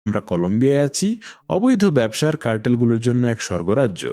আমরা কলম্বিয়ায় আছি, অবৈধ ব্যবসার কার্টেলগুলোর জন্য এক স্বর্গরাজ্য।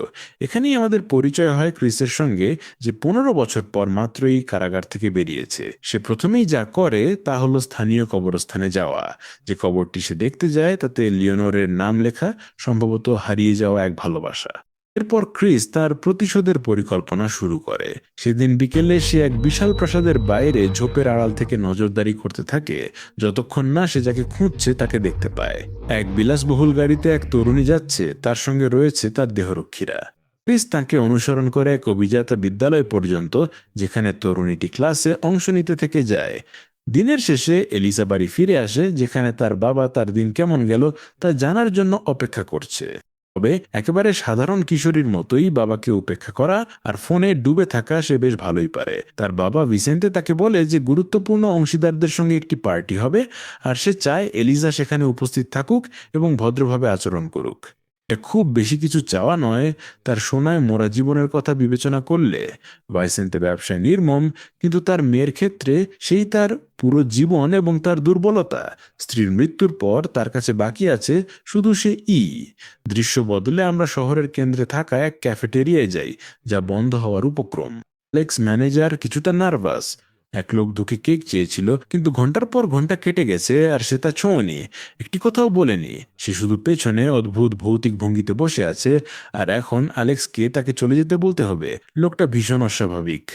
এখানেই আমাদের পরিচয় হয় ক্রিসের সঙ্গে, যে 15 বছর পর মাত্রই কারাগার থেকে বেরিয়েছে। সে প্রথমেই যা করে তা হলো স্থানীয় কবরস্থানে যাওয়া। যে কবরটি সে দেখতে যায় তাতে লিওনোরের নাম লেখা, সম্ভবত হারিয়ে যাওয়া এক ভালোবাসা। এরপর ক্রিস তার প্রতিশোধের পরিকল্পনা শুরু করে। সেদিন বিকেলে সে এক বিশাল প্রাসাদের বাইরে ঝোপের আড়াল থেকে নজরদারি করতে থাকে, যতক্ষণ না সে যাকে খুঁজছে তাকে দেখতে পায়। এক বিলাসবহুল গাড়িতে এক তরুণী যাচ্ছে, তার সঙ্গে রয়েছে তার দেহরক্ষীরা। ক্রিস তাকে অনুসরণ করে এক অভিজাতা বিদ্যালয় পর্যন্ত, যেখানে তরুণীটি ক্লাসে অংশ নিতে থেকে যায়। দিনের শেষে এলিসা বাড়ি ফিরে আসে, যেখানে তার বাবা তার দিন কেমন গেল তা জানার জন্য অপেক্ষা করছে। তবে একেবারে সাধারণ কিশোরীর মতোই বাবাকে উপেক্ষা করা আর ফোনে ডুবে থাকা সে বেশ ভালোই পারে। তার বাবা ভিসেন্তে তাকে বলে যে গুরুত্বপূর্ণ অংশীদারদের সঙ্গে একটি পার্টি হবে, আর সে চায় এলিজা সেখানে উপস্থিত থাকুক এবং ভদ্রভাবে আচরণ করুক। এটা খুব বেশি কিছু চাওয়া নয়। তার সোনায় মোরা জীবনের কথা বিবেচনা করলে ভাইসেন্তে ব্যবসায় নির্মম, কিন্তু তার মেয়ের ক্ষেত্রে সেই তার পুরো জীবন এবং তার দুর্বলতা। স্ত্রীর মৃত্যুর পর তার কাছে বাকি আছে শুধু সে দৃশ্য বদলে আমরা শহরের কেন্দ্রে থাকা এক ক্যাফেটেরিয়ায় যাই, যা বন্ধ হওয়ার উপক্রম। অ্যালেক্স ম্যানেজার কিছুটা নার্ভাস। এক লোক ঢুকে কেক চেয়েছিল, কিন্তু ঘন্টার পর ঘন্টা কেটে গেছে আর সে তা ছোঁয়নি, একটি কথাও বলেনি। সে শুধু পেছনে অদ্ভুত ভৌতিক ভঙ্গিতে বসে আছে, আর এখন অ্যালেক্সকে তাকে চলে যেতে বলতে হবে। লোকটা ভীষণ অস্বাভাবিক।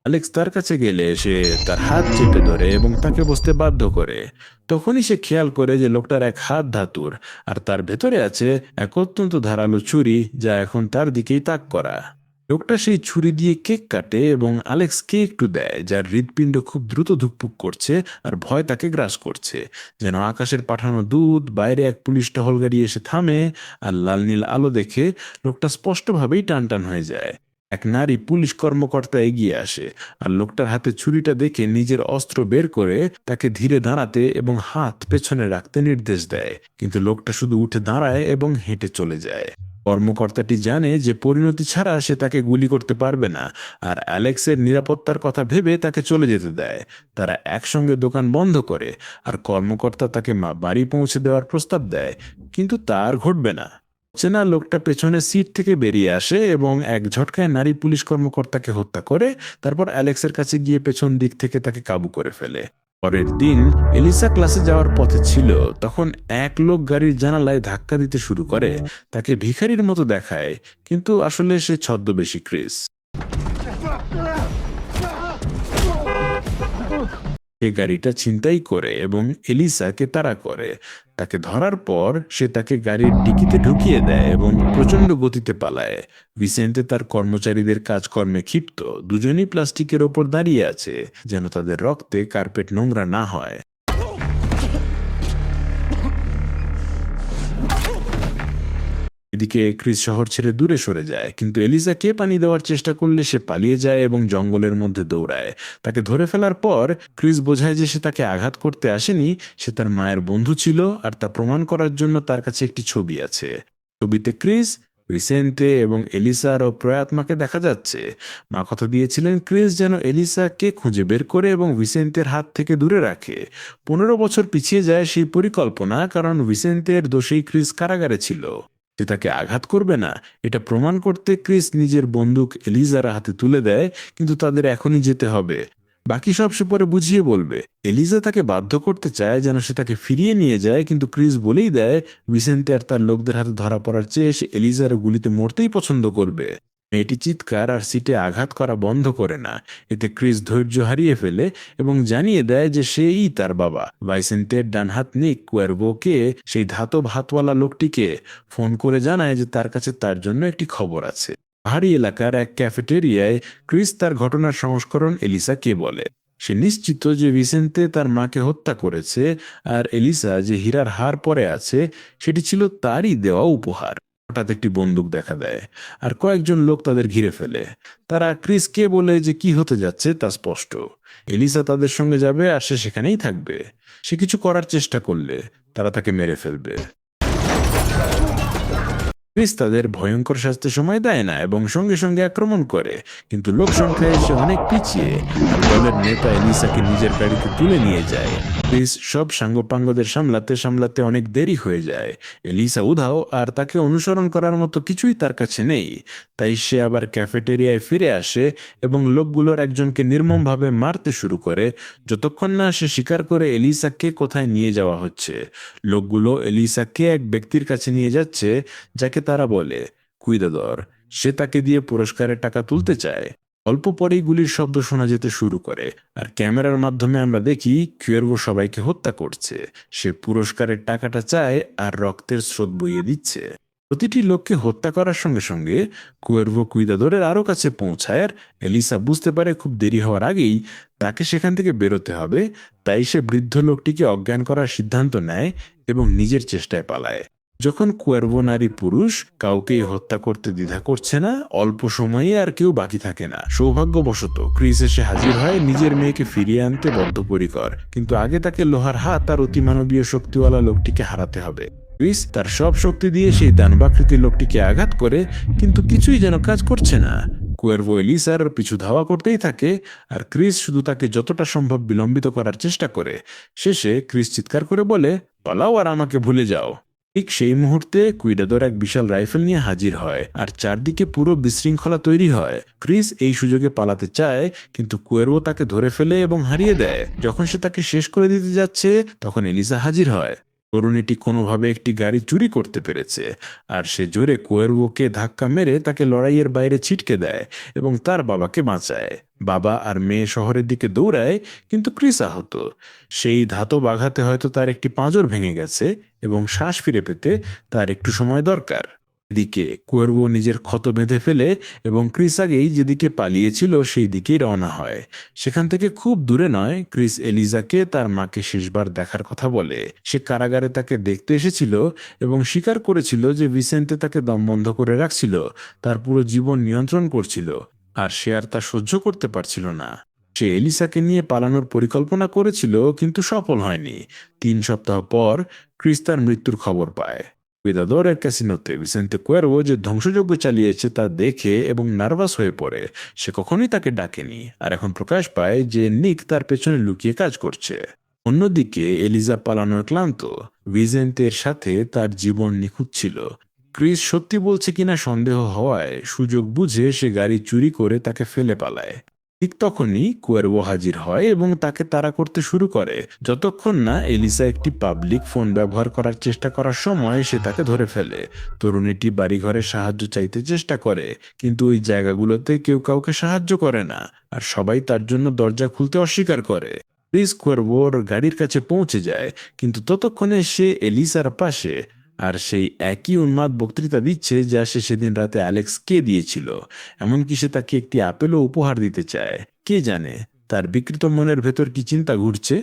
অ্যালেক্স তার কাছে গেলে সে তার হাত চেপে ধরে এবং তাকে বসতে বাধ্য করে। তখনই সে খেয়াল করে যে লোকটার এক হাত ধাতুর, আর তার ভেতরে আছে এক অত্যন্ত ধারালো ছুরি, যা এখন তার দিকেই তাক করা। লোকটা সেই ছুরি দিয়ে কেক কাটে এবং অ্যালেক্সকে একটু দেয়, যার হৃৎপিণ্ড খুব দ্রুত ধুকপুক করছে আর ভয় তাকে গ্রাস করছে। যেন আকাশের পাঠানো দূত। বাইরে এক পুলিশ টহল গাড়ি এসে থামে, আর লাল নীল আলো দেখে লোকটা স্পষ্টভাবেই টান টান হয়ে যায়। এক নারী পুলিশ কর্মকর্তা এগিয়ে আসে, আর লোকটার হাতে ছুরিটা দেখে নিজের অস্ত্র বের করে তাকে ধীরে দাঁড়াতে এবং হাত পেছনে রাখতে নির্দেশ দেয়। কিন্তু লোকটা শুধু উঠে দাঁড়ায় এবং হেঁটে চলে যায়। কর্মকর্তাটি জানে যে পরিণতি ছাড়া সে তাকে গুলি করতে পারবে না, আর অ্যালেক্সের নিরাপত্তার কথা ভেবে তাকে চলে যেতে দেয়। তারা একসঙ্গে দোকান বন্ধ করে, আর কর্মকর্তা তাকে বাড়ি পৌঁছে দেওয়ার প্রস্তাব দেয়, কিন্তু তার ঘটবে না। চেনা লোকটা পেছনের সিট থেকে বেরিয়ে আসে এবং এক ঝটকায় নারী পুলিশ কর্মকর্তাকে হত্যা করে, তারপর অ্যালেক্সের কাছে গিয়ে পেছন দিক থেকে তাকে কাবু করে ফেলে। পরের দিন এলিসা ক্লাসে যাওয়ার পথে ছিল, তখন এক লোক গাড়ির জানালায় ধাক্কা দিতে শুরু করে। তাকে ভিখারির মতো দেখায়, কিন্তু আসলে সে ছদ্মবেশী ক্রিস। সে গাড়িটা ছিনতাই করে এবং এলিসাকে তাড়া করে। তাকে ধরার পর সে তাকে গাড়ির ডিকিতে ঢুকিয়ে দেয় এবং প্রচন্ড গতিতে পালায়। ভিসেন্তে তার কর্মচারীদের কাজকর্মে ক্ষিপ্ত। দুজনেই প্লাস্টিকের ওপর দাঁড়িয়ে আছে, যেন তাদের রক্তে কার্পেট নোংরা না হয়। এদিকে ক্রিস শহর ছেড়ে দূরে সরে যায়, কিন্তু এলিজাকে পানি দেওয়ার চেষ্টা করলে সে পালিয়ে যায় এবং জঙ্গলের মধ্যে দৌড়ায়। তাকে ধরে ফেলার পর ক্রিস বোঝায় যে সে তাকে আঘাত করতে আসেনি, সে তার মায়ের বন্ধু ছিল, আর তা প্রমাণ করার জন্য তার কাছে একটি ছবি আছে। ছবিতে ক্রিস, ভিসেন্তে এবং এলিসার ও প্রয়াত্মাকে দেখা যাচ্ছে। মা কথা দিয়েছিলেন ক্রিস যেন এলিসাকে খুঁজে বের করে এবং ভিসেন্তের হাত থেকে দূরে রাখে। 15 বছর পিছিয়ে যায় সেই পরিকল্পনা, কারণ ভিসেন্তের দোষেই ক্রিস কারাগারে ছিল। সে তাকে আঘাত করবে না, এটা প্রমাণ করতে ক্রিস নিজের বন্দুক এলিজার হাতে তুলে দেয়, কিন্তু তাদের এখনই যেতে হবে। বাকি সব সে পরে বুঝিয়ে বলবে। এলিজা তাকে বাধ্য করতে চায় যেন সে তাকে ফিরিয়ে নিয়ে যায়, কিন্তু ক্রিস বলেই দেয় ভিসেন্তে আর তার লোকদের হাতে ধরা পড়ার চেয়ে সে এলিজার গুলিতে মরতেই পছন্দ করবে। মেয়েটি চিৎকার আর সিটে আঘাত করা বন্ধ করে না। এতে ক্রিস ধৈর্য হারিয়ে ফেলে এবং জানিয়ে দেয় যে সেই তার বাবা। ভাইসেন্তের ডান হাত নিক কুয়ারভোকে, সেই ধাতব হাতওয়ালা লোকটিকে ফোন করে জানায় যে তার কাছে তার জন্য একটি খবর আছে। পাহাড়ি এলাকার এক ক্যাফেটেরিয়ায় ক্রিস তার ঘটনার সংস্করণ এলিসাকে বলে। সে নিশ্চিত যে ভিসেন্তে তার মাকে হত্যা করেছে, আর এলিসা যে হীরার হার পরে আছে সেটি ছিল তারই দেওয়া উপহার। হঠাৎ একটি বন্দুক দেখা দেয়, আর কয়েকজন লোক তাদের ঘিরে ফেলে। তারা ক্রিসকে বলে যে কি হতে যাচ্ছে তা স্পষ্ট। এলিসা তাদের সঙ্গে যাবে আর সে সেখানেই থাকবে। সে কিছু করার চেষ্টা করলে তারা তাকে মেরে ফেলবে। ক্রিস তাদের ভয়ঙ্কর শাস্তি সময় দেয় না এবং সঙ্গে সঙ্গে আক্রমণ করে, কিন্তু লোক সংখ্যায় এসে অনেক পিছিয়ে, আর দলের নেতা এলিসাকে নিজের গাড়িতে তুলে নিয়ে যায়। ক্রিস সব সাঙ্গপাঙ্গদের সামলাতে সামলাতে অনেক দেরি হয়ে যায়। এলিসা উধাও আর তাকে অনুসরণ করার মতো কিছুই তার কাছে নেই। তাই সে আবার ক্যাফেটেরিয়ায় ফিরে আসে এবং লোকগুলোর একজনকে নির্মমভাবে মারতে শুরু করে, যতক্ষণ না সে স্বীকার করে এলিসাকে কোথায় নিয়ে যাওয়া হচ্ছে। লোকগুলো এলিসাকে এক ব্যক্তির কাছে নিয়ে যাচ্ছে যাকে তারা বলে কুইদাদর। সে তাকে দিয়ে পুরস্কারের টাকা তুলতে চায়। অল্প পরেই গুলির শব্দ শোনা যেতে শুরু করে, আর ক্যামেরার মাধ্যমে আমরা দেখি কিউয়েরভো সবাইকে হত্যা করছে। সে পুরস্কারের টাকাটা চায় আর রক্তের স্রোত বইয়ে দিচ্ছে। প্রতিটি লোককে হত্যা করার সঙ্গে সঙ্গে কুয়েরভো কুইদাদোরের আরো কাছে পৌঁছায়, আর এলিসা বুঝতে পারে খুব দেরি হওয়ার আগেই তাকে সেখান থেকে বেরোতে হবে। তাই সে বৃদ্ধ লোকটিকে অজ্ঞান করার সিদ্ধান্ত নেয় এবং নিজের চেষ্টায় পালায়। যখন কুয়েরভো নারী পুরুষ কাউকেই হত্যা করতে দ্বিধা করছে না, অল্প সময়ে আর কেউ বাকি থাকে না। সৌভাগ্যবশত ক্রিস এসে হাজির হয় নিজের মেয়েকে ফিরিয়ে আনতে বদ্ধপরিকর, কিন্তু আগে তাকে লোহার হাত আর অতিমানবীয় শক্তিওয়ালা লোকটিকে হারাতে হবে। ক্রিস তার সব শক্তি দিয়ে সেই দানবাকৃতির লোকটিকে আঘাত করে, কিন্তু কিছুই যেন কাজ করছে না। কুয়েরভো এলিসার পিছু ধাওয়া করতেই থাকে, আর ক্রিস শুধু তাকে যতটা সম্ভব বিলম্বিত করার চেষ্টা করে। শেষে ক্রিস চিৎকার করে বলে, পালাও আর আমাকে ভুলে যাও। ঠিক সেই মুহূর্তে কুইদাদোর এক বিশাল রাইফেল নিয়ে হাজির হয়, আর চারদিকে পুরো বিশৃঙ্খলা তৈরি হয়। ক্রিস এই সুযোগে পালাতে চায়, কিন্তু কুয়েরভো তাকে ধরে ফেলে এবং হারিয়ে দেয়। যখন সে তাকে শেষ করে দিতে যাচ্ছে, তখন এলিসা হাজির হয়। তরুণীটি কোনোভাবে একটি গাড়ি চুরি করতে পেরেছে, আর সে জোরে কুয়েরভোকে ধাক্কা মেরে তাকে লড়াইয়ের বাইরে ছিটকে দেয় এবং তার বাবাকে বাঁচায়। বাবা আর মেয়ে শহরের দিকে দৌড়ায়, কিন্তু ক্রিস আহত। সেই ধাতব আঘাতে হয়তো তার একটি পাঁজর ভেঙে গেছে এবং শ্বাস ফিরে পেতে তার একটু সময় দরকার। এদিকে কুয়েরভো নিজের ক্ষত বেঁধে ফেলে এবং ক্রিস আগেই যেদিকে পালিয়েছিল সেই দিকেই রওনা হয়। সেখান থেকে খুব দূরে নয়, ক্রিস এলিজাকে তার মাকে শেষবার দেখার কথা বলে। সে কারাগারে তাকে দেখতে এসেছিল এবং স্বীকার করেছিল যে ভিসেন্তে তাকে দমবন্ধ করে রাখছিল, তার পুরো জীবন নিয়ন্ত্রণ করছিল, আর সে আর তা সহ্য করতে পারছিল না। সে এলিসাকে নিয়ে পালানোর পরিকল্পনা করেছিল, কিন্তু সফল হয়নি। 3 সপ্তাহ পর ক্রিস তার মৃত্যুর খবর পায়। কুইদাদোরের ক্যাসিনোতে ভিসেন্তে কুয়েরভো যে ধ্বংসযজ্ঞ চালিয়েছে তা দেখে এবং নার্ভাস হয়ে পড়ে। সে কখনোই তাকে ডাকেনি, আর এখন প্রকাশ পায় যে নিক তার পেছনে লুকিয়ে কাজ করছে। অন্যদিকে এলিজা পালানোর ক্লান্ত। ভিসেন্তের সাথে তার জীবন নিখুঁত ছিল। ক্রিস সত্যি বলছে কিনা সন্দেহ হওয়ায় সুযোগ বুঝে সে গাড়ি চুরি করে তাকে ফেলে পালায়। ঠিক তখনই কুয়েরভো হাজির হয় এবং তাকে তাড়া করতে শুরু করে, যতক্ষণ না এলিসা একটি পাবলিক ফোন ব্যবহার করার চেষ্টা করার সময় সে তাকে ধরে ফেলে। তরুণীটি বাড়িঘরে সাহায্য চাইতে চেষ্টা করে, কিন্তু ওই জায়গাগুলোতে কেউ কাউকে সাহায্য করে না, আর সবাই তার জন্য দরজা খুলতে অস্বীকার করে। ক্রিস কুয়েরভোর গাড়ির কাছে পৌঁছে যায়, কিন্তু ততক্ষণে সে এলিসার পাশে, আর সেই একই উন্মাদ বক্তৃতা দিচ্ছে যা সে সেদিন রাতে অ্যালেক্সকে দিয়েছিল। এমনকি সে তাকে একটি আপেলও উপহার দিতে চায়। কে জানে তার বিকৃত মনের ভেতর কি চিন্তা ঘুরছে।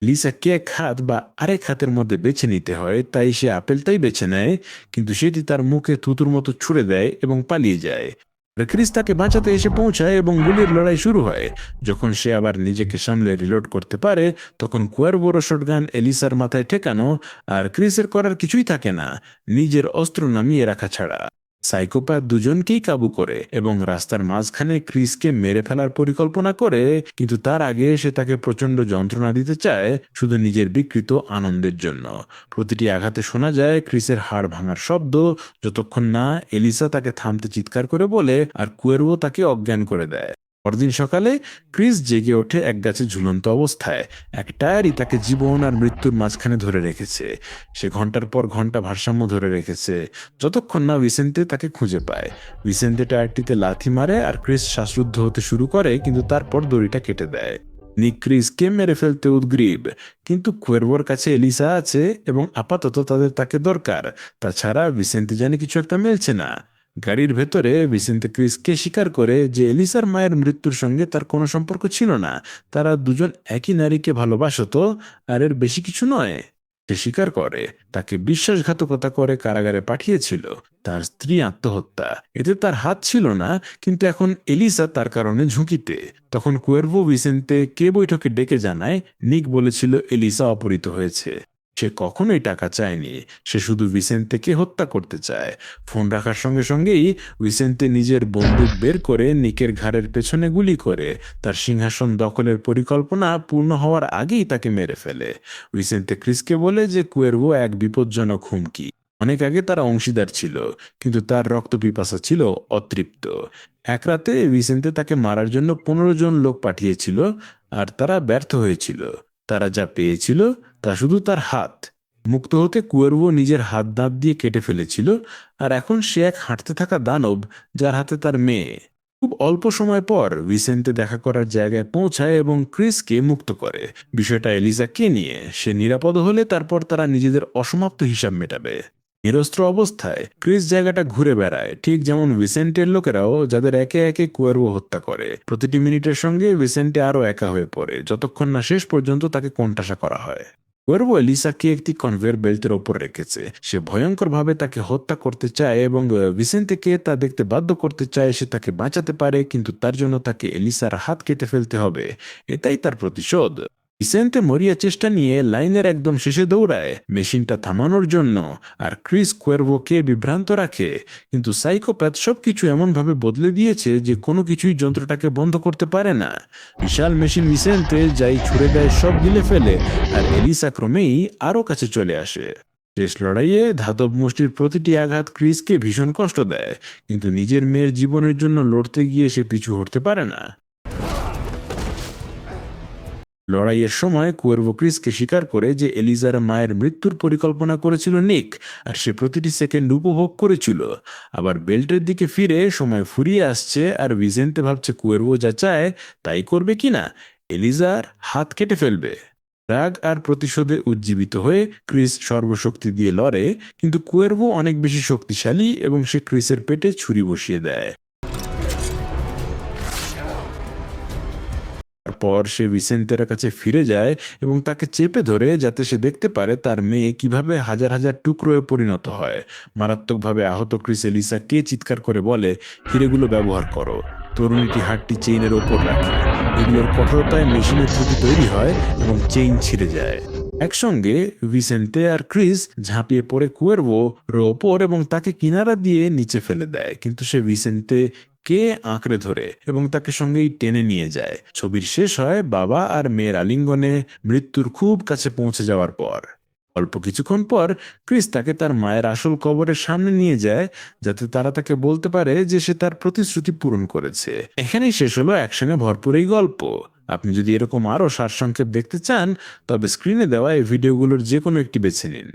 লিসাকে এক হাত বা আরেক হাতের মধ্যে বেছে নিতে হয়, তাই সে আপেলটাই বেছে নেয়, কিন্তু সেটি তার মুখে থুতুর মতো ছুঁড়ে দেয় এবং পালিয়ে যায়। ক্রিস তাকে বাঁচাতে এসে পৌঁছায় এবং গুলির লড়াই শুরু হয়। যখন সে আবার নিজেকে সামলে রিলোড করতে পারে, তখন কুয়েরভোর শটগান এলিসার মাথায় ঠেকানো, আর ক্রিসের করার কিছুই থাকে না নিজের অস্ত্র নামিয়ে রাখা ছাড়া। সাইকোপ্যাথ দুজনকেই কাবু করে এবং রাস্তার মাঝখানে ক্রিসকে মেরে ফেলার পরিকল্পনা করে, কিন্তু তার আগে সে তাকে প্রচন্ড যন্ত্রণা দিতে চায় শুধু নিজের বিকৃত আনন্দের জন্য। প্রতিটি আঘাতে শোনা যায় ক্রিসের হাড় ভাঙার শব্দ, যতক্ষণ না এলিসা তাকে থামতে চিৎকার করে বলে আর কুয়েরভো তাকে অজ্ঞান করে দেয়। পরদিন সকালে ক্রিস জেগে ওঠে এক গাছে ঝুলন্ত অবস্থায়। এক টায়ারই তাকে জীবন আর মৃত্যুর মাঝখানে ধরে রেখেছে। সে ঘন্টার পর ঘন্টা ভারসাম্য ধরে রেখেছে, যতক্ষণ না ভিসেন্তে তাকে খুঁজে পায়। ভিসেন্তে টায়ারটিতে লাথি মারে আর ক্রিস শ্বাসরুদ্ধ হতে শুরু করে, কিন্তু তারপর দড়িটা কেটে দেয়। নিক ক্রিসকে মেরে ফেলতে উদগ্রীব, কিন্তু কুয়েরভোর কাছে এলিসা আছে এবং আপাতত তাকে দরকার। তাছাড়া ভিসেন্তে জানে কিছু একটা মিলছে না। গাড়ির ভেতরে ভিসেন্তে ক্রিসকে স্বীকার করে যে এলিসার মায়ের মৃত্যুর সঙ্গে তার কোনো সম্পর্ক ছিল না। তারা দুজন একই নারীকে ভালোবাসতো, আর এর বেশি কিছু নয়। সে স্বীকার করে তাকে বিশ্বাসঘাতকতা করে কারাগারে পাঠিয়েছিল। তার স্ত্রী আত্মহত্যা, এতে তার হাত ছিল না, কিন্তু এখন এলিসা তার কারণে ঝুঁকিতে। তখন কুয়েরভো ভিসেন্তে কে বৈঠকে ডেকে জানায় নিক বলেছিল এলিসা অপহৃত হয়েছে। সে কখনোই টাকা চায়নি, সে শুধু ভিসেন্তেকে হত্যা করতে চায়। ফোন রাখার সঙ্গে সঙ্গেই ভিসেন্তে নিজের বন্দুক বের করে নিকের ঘাড়ের পেছনে গুলি করে তার সিংহাসন দখলের পরিকল্পনা পূর্ণ হওয়ার আগেই তাকে মেরে ফেলে। ভিসেন্তে ক্রিসকে বলে যে কুয়ের্ভো এক বিপজ্জনক হুমকি। অনেক আগে তারা অংশীদার ছিল, কিন্তু তার রক্ত পিপাসা ছিল অতৃপ্ত। এক রাতে ভিসেন্তে তাকে মারার জন্য 15 জন লোক পাঠিয়েছিল, আর তারা ব্যর্থ হয়েছিল। তারা যা পেয়েছিল তা শুধু তার হাত। মুক্ত হতে কুয়ের্ভো নিজের হাত দাঁত দিয়ে কেটে ফেলেছিল, আর এখন সে এক হাঁটতে থাকা দানব যার হাতে তার মেয়ে। খুব অল্প সময় পর ভিসেন্তে দেখা করার জায়গায় পৌঁছায় এবং ক্রিসকে মুক্ত করে। বিষয়টা এলিজাকে নিয়ে, সে নিরাপদ হলে তারপর তারা নিজেদের অসমাপ্ত হিসাব মেটাবে। নিরস্ত্র অবস্থায় ক্রিস জায়গাটা ঘুরে বেড়ায়, ঠিক যেমন ভিসেন্টের লোকেরাও, যাদের একে একে কুয়ের্ভো হত্যা করে। প্রতিটি মিনিটের সঙ্গে ভিসেন্টে আরো একা হয়ে পড়ে, যতক্ষণ না শেষ পর্যন্ত তাকে কোণঠাসা করা হয়। কুয়ের্ভো এলিসাকে একটি কনভেয়ার বেল্টের ওপর রেখেছে। সে ভয়ঙ্করভাবে তাকে হত্যা করতে চায় এবং ভিসেন্তেকে তা দেখতে বাধ্য করতে চায়। সে তাকে বাঁচাতে পারে, কিন্তু তার জন্য তাকে এলিসার হাত কেটে ফেলতে হবে। এটাই তার প্রতিশোধ। ভিসেন্তে মরিয়া চেষ্টা নিয়ে লাইনের একদম শেষে দৌড়ায় মেশিনটা থামানোর জন্য, আর ক্রিস কুয়ের্ভোকে বিভ্রান্ত রাখে। কিন্তু সাইকোপ্যাথ সবকিছু এমনভাবে বদলে দিয়েছে যে কোনো কিছুই যন্ত্রটাকে বন্ধ করতে পারে না। বিশাল মেশিন ভিসেন্তে যাই ছুড়ে দেয় সব গিলে ফেলে, আর এলিসা ক্রমেই আরও কাছে চলে আসে। শেষ লড়াইয়ে ধাতব মুষ্টির প্রতিটি আঘাত ক্রিসকে ভীষণ কষ্ট দেয়, কিন্তু নিজের মেয়ের জীবনের জন্য লড়তে গিয়ে সে পিছু হটতে পারে না। লড়াইয়ের সময় কুয়ের্ভো ক্রিসকে স্বীকার করে যে এলিজার মায়ের মৃত্যুর পরিকল্পনা করেছিল নিক, আর সে প্রতিটি সেকেন্ড উপভোগ করেছিল। আবার বেল্টের দিকে ফিরে সময় ফুরিয়ে আসছে, আর ভিসেন্তে ভাবছে কুয়ের্ভো যা চায় তাই করবে কিনা, এলিজার হাত কেটে ফেলবে। রাগ আর প্রতিশোধে উজ্জীবিত হয়ে ক্রিস সর্বশক্তি দিয়ে লড়ে, কিন্তু কুয়ের্ভো অনেক বেশি শক্তিশালী এবং সে ক্রিসের পেটে ছুরি বসিয়ে দেয়। তারপর সে ভিসেন্তের কাছে ফিরে যায় এবং তাকে চেপে ধরে, যাতে সে দেখতে পারে তার মেয়ে কিভাবে হাজার হাজার টুকরোয় পরিণত হয়। মারাত্মকভাবে আহত ক্রিস এলিসাকে চিৎকার করে বলে, হিরেগুলো ব্যবহার করো। তরুণীটি হাতটি চেইনের ওপর রাখে। এগুলোর কঠোরতায় মেশিনের ত্রুটি তৈরি হয় এবং চেইন ছিঁড়ে যায়। একসঙ্গে ভিসেন্তে আর ক্রিস ঝাঁপিয়ে পড়ে কুয়ের্ভোর ওপর এবং তাকে কিনারা দিয়ে নিচে ফেলে দেয়, কিন্তু সে ভিসেন্তে কে আঁকড়ে ধরে এবং তাকে সঙ্গেই টেনে নিয়ে যায়। ছবির শেষ হয় বাবা আর মেয়ের আলিঙ্গনে, মৃত্যুর খুব কাছে পৌঁছে যাওয়ার পর। অল্প কিছুক্ষণ পর ক্রিস তাকে তার মায়ের আসল কবরের সামনে নিয়ে যায়, যাতে তারা তাকে বলতে পারে যে সে তার প্রতিশ্রুতি পূরণ করেছে। এখানেই শেষ হলো অ্যাকশনে ভরপুর এই গল্প। আপনি যদি এরকম আরও সারসংক্ষেপ দেখতে চান, তবে স্ক্রিনে দেওয়া এই ভিডিওগুলোর যে কোনো একটি বেছে নিন।